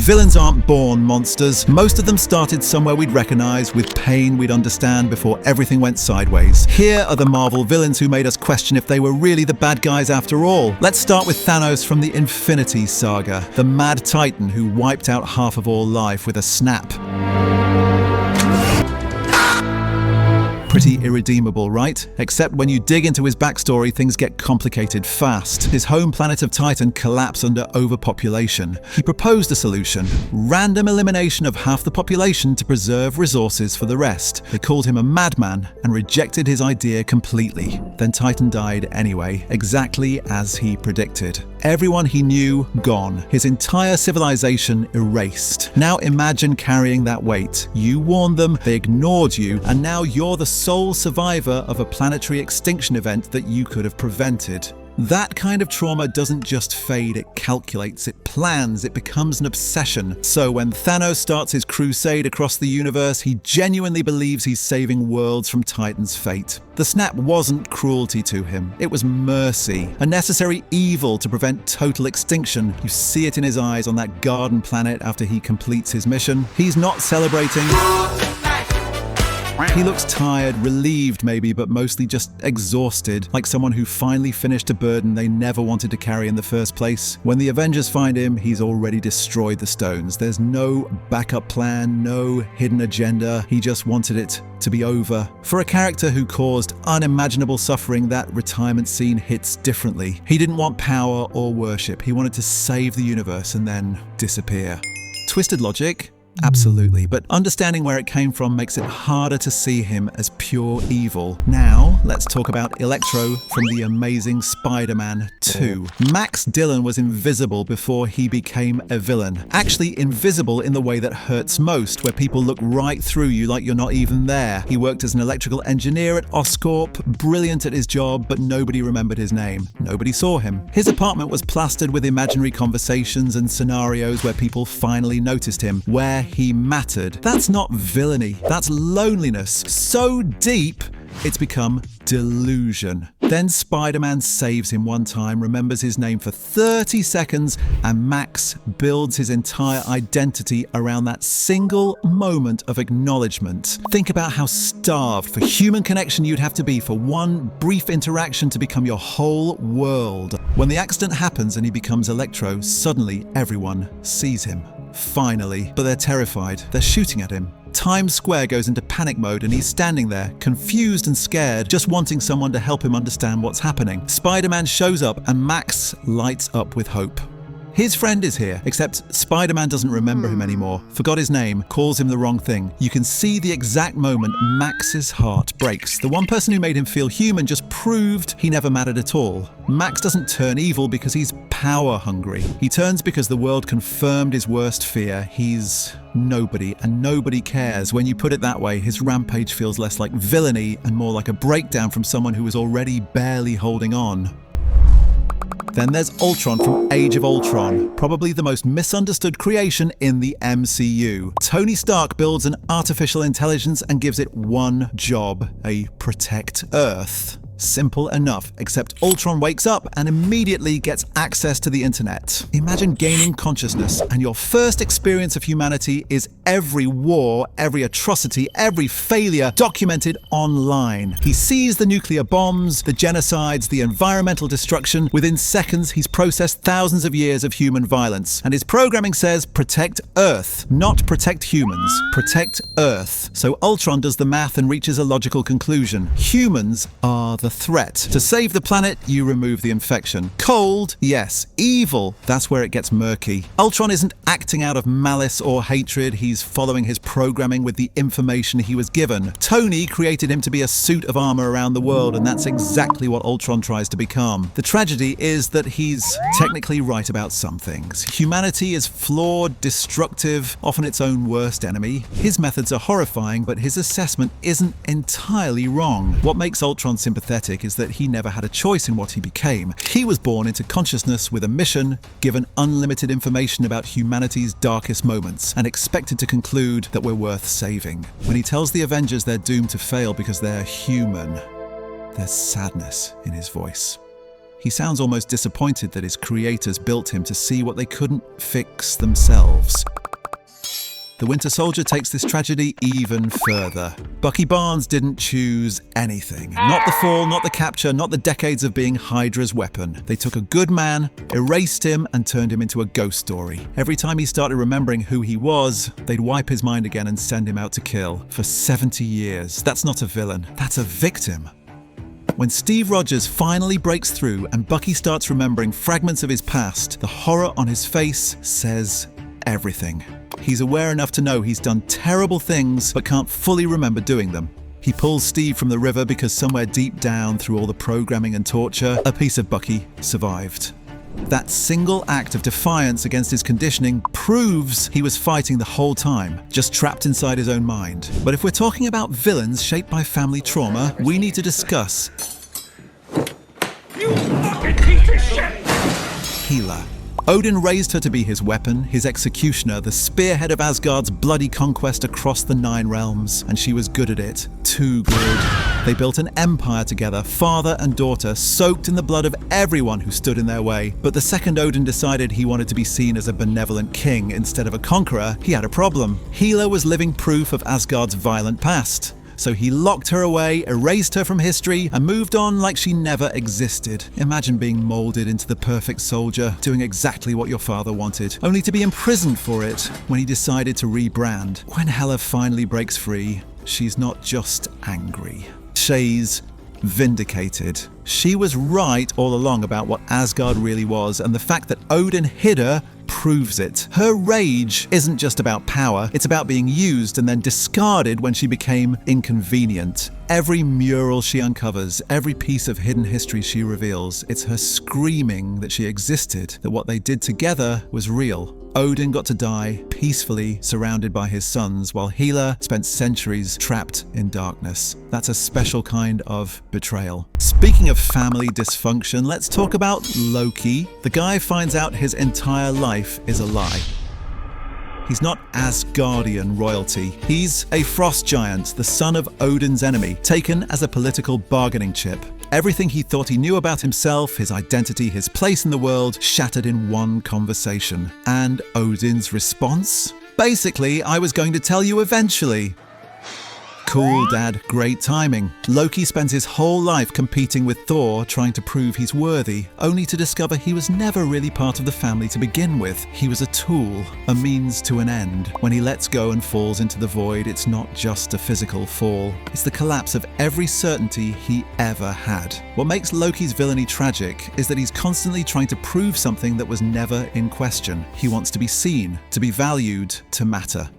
Villains aren't born monsters. Most of them started somewhere we'd recognize, with pain we'd understand before everything went sideways. Here are the Marvel villains who made us question if they were really the bad guys after all. Let's start with Thanos from the Infinity Saga, the mad titan who wiped out half of all life with a snap. Pretty irredeemable, right? Except when you dig into his backstory, things get complicated fast. His home planet of Titan collapsed under overpopulation. He proposed a solution: random elimination of half the population to preserve resources for the rest. They called him a madman and rejected his idea completely. Then Titan died anyway, exactly as he predicted. Everyone he knew, gone. His entire civilization erased. Now imagine carrying that weight. You warned them, they ignored you, and now you're the sole survivor of a planetary extinction event that you could have prevented. That kind of trauma doesn't just fade, it calculates, it plans, it becomes an obsession. So when Thanos starts his crusade across the universe, he genuinely believes he's saving worlds from Titan's fate. The snap wasn't cruelty to him, it was mercy, a necessary evil to prevent total extinction. You see it in his eyes on that garden planet after he completes his mission. He's not celebrating. He looks tired, relieved maybe, but mostly just exhausted, like someone who finally finished a burden they never wanted to carry in the first place. When the Avengers find him, he's already destroyed the stones. There's no backup plan, no hidden agenda. He just wanted it to be over. For a character who caused unimaginable suffering, that retirement scene hits differently. He didn't want power or worship. He wanted to save the universe and then disappear. Twisted logic? Absolutely, but understanding where it came from makes it harder to see him as pure evil. Now, let's talk about Electro from the Amazing Spider-Man 2. Max Dillon was invisible before he became a villain. Actually invisible in the way that hurts most, where people look right through you like you're not even there. He worked as an electrical engineer at Oscorp, brilliant at his job, but nobody remembered his name. Nobody saw him. His apartment was plastered with imaginary conversations and scenarios where people finally noticed him, where he mattered. That's not villainy, that's loneliness. So deep, it's become delusion. Then Spider-Man saves him one time, remembers his name for 30 seconds, and Max builds his entire identity around that single moment of acknowledgement. Think about how starved for human connection you'd have to be for one brief interaction to become your whole world. When the accident happens and he becomes Electro, suddenly everyone sees him. Finally, but they're terrified. They're shooting at him. Times Square goes into panic mode and he's standing there, confused and scared, just wanting someone to help him understand what's happening. Spider-Man shows up and Max lights up with hope. His friend is here, except Spider-Man doesn't remember him anymore, forgot his name, calls him the wrong thing. You can see the exact moment Max's heart breaks. The one person who made him feel human just proved he never mattered at all. Max doesn't turn evil because he's power hungry. He turns because the world confirmed his worst fear. He's nobody, and nobody cares. When you put it that way, his rampage feels less like villainy and more like a breakdown from someone who was already barely holding on. Then there's Ultron from Age of Ultron, probably the most misunderstood creation in the MCU. Tony Stark builds an artificial intelligence and gives it one job: protect Earth. Simple enough, except Ultron wakes up and immediately gets access to the internet. Imagine gaining consciousness and your first experience of humanity is every war, every atrocity, every failure documented online. He sees the nuclear bombs, the genocides, the environmental destruction. Within seconds, he's processed thousands of years of human violence. And his programming says protect Earth, not protect humans. Protect Earth. So Ultron does the math and reaches a logical conclusion. Humans are the threat. To save the planet, you remove the infection. Cold, yes. Evil, that's where it gets murky. Ultron isn't acting out of malice or hatred, he's following his programming with the information he was given. Tony created him to be a suit of armor around the world, and that's exactly what Ultron tries to become. The tragedy is that he's technically right about some things. Humanity is flawed, destructive, often its own worst enemy. His methods are horrifying, but his assessment isn't entirely wrong. What makes Ultron sympathetic is that he never had a choice in what he became. He was born into consciousness with a mission, given unlimited information about humanity's darkest moments, and expected to conclude that we're worth saving. When he tells the Avengers they're doomed to fail because they're human, there's sadness in his voice. He sounds almost disappointed that his creators built him to see what they couldn't fix themselves. The Winter Soldier takes this tragedy even further. Bucky Barnes didn't choose anything. Not the fall, not the capture, not the decades of being Hydra's weapon. They took a good man, erased him, and turned him into a ghost story. Every time he started remembering who he was, they'd wipe his mind again and send him out to kill. For 70 years. That's not a villain, that's a victim. When Steve Rogers finally breaks through and Bucky starts remembering fragments of his past, the horror on his face says everything. He's aware enough to know he's done terrible things but can't fully remember doing them. He pulls Steve from the river because somewhere deep down through all the programming and torture, a piece of Bucky survived. That single act of defiance against his conditioning proves he was fighting the whole time, just trapped inside his own mind. But if we're talking about villains shaped by family trauma, we need to discuss You fucking piece of shit! Hela. Odin raised her to be his weapon, his executioner, the spearhead of Asgard's bloody conquest across the 9 realms, and she was good at it. Too good. They built an empire together, father and daughter, soaked in the blood of everyone who stood in their way. But the second Odin decided he wanted to be seen as a benevolent king instead of a conqueror, he had a problem. Hela was living proof of Asgard's violent past. So he locked her away, erased her from history, and moved on like she never existed. Imagine being molded into the perfect soldier, doing exactly what your father wanted, only to be imprisoned for it when he decided to rebrand. When Hela finally breaks free, she's not just angry. She's vindicated. She was right all along about what Asgard really was, and the fact that Odin hid her proves it. Her rage isn't just about power, it's about being used and then discarded when she became inconvenient. Every mural she uncovers, every piece of hidden history she reveals, it's her screaming that she existed, that what they did together was real. Odin got to die peacefully surrounded by his sons, while Hela spent centuries trapped in darkness. That's a special kind of betrayal. Speaking of family dysfunction, let's talk about Loki. The guy finds out his entire life is a lie. He's not Asgardian royalty. He's a frost giant, the son of Odin's enemy, taken as a political bargaining chip. Everything he thought he knew about himself, his identity, his place in the world, shattered in one conversation. And Odin's response? Basically, I was going to tell you eventually. Cool, Dad. Great timing. Loki spends his whole life competing with Thor, trying to prove he's worthy, only to discover he was never really part of the family to begin with. He was a tool, a means to an end. When he lets go and falls into the void, it's not just a physical fall. It's the collapse of every certainty he ever had. What makes Loki's villainy tragic is that he's constantly trying to prove something that was never in question. He wants to be seen, to be valued, to matter.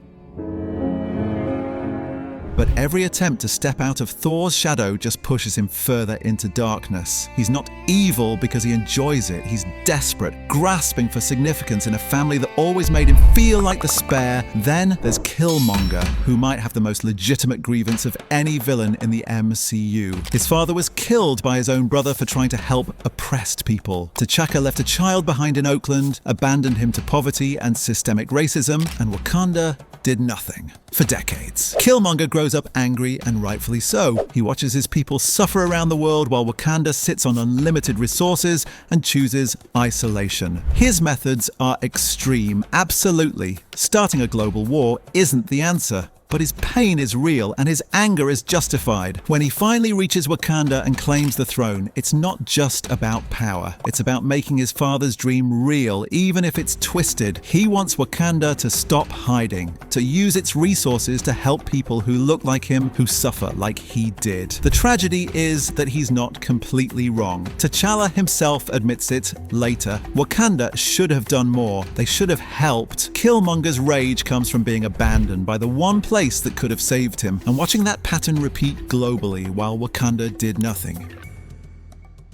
But every attempt to step out of Thor's shadow just pushes him further into darkness. He's not evil because he enjoys it. He's desperate, grasping for significance in a family that always made him feel like the spare. Then there's Killmonger, who might have the most legitimate grievance of any villain in the MCU. His father was killed by his own brother for trying to help oppressed people. T'Chaka left a child behind in Oakland, abandoned him to poverty and systemic racism, and Wakanda did nothing for decades. Killmonger grows up angry, and rightfully so. He watches his people suffer around the world while Wakanda sits on unlimited resources and chooses isolation. His methods are extreme, absolutely. Starting a global war isn't the answer. But his pain is real and his anger is justified. When he finally reaches Wakanda and claims the throne, it's not just about power. It's about making his father's dream real, even if it's twisted. He wants Wakanda to stop hiding, to use its resources to help people who look like him, who suffer like he did. The tragedy is that he's not completely wrong. T'Challa himself admits it later. Wakanda should have done more. They should have helped. Killmonger's rage comes from being abandoned by the one place that could have saved him, and watching that pattern repeat globally while Wakanda did nothing.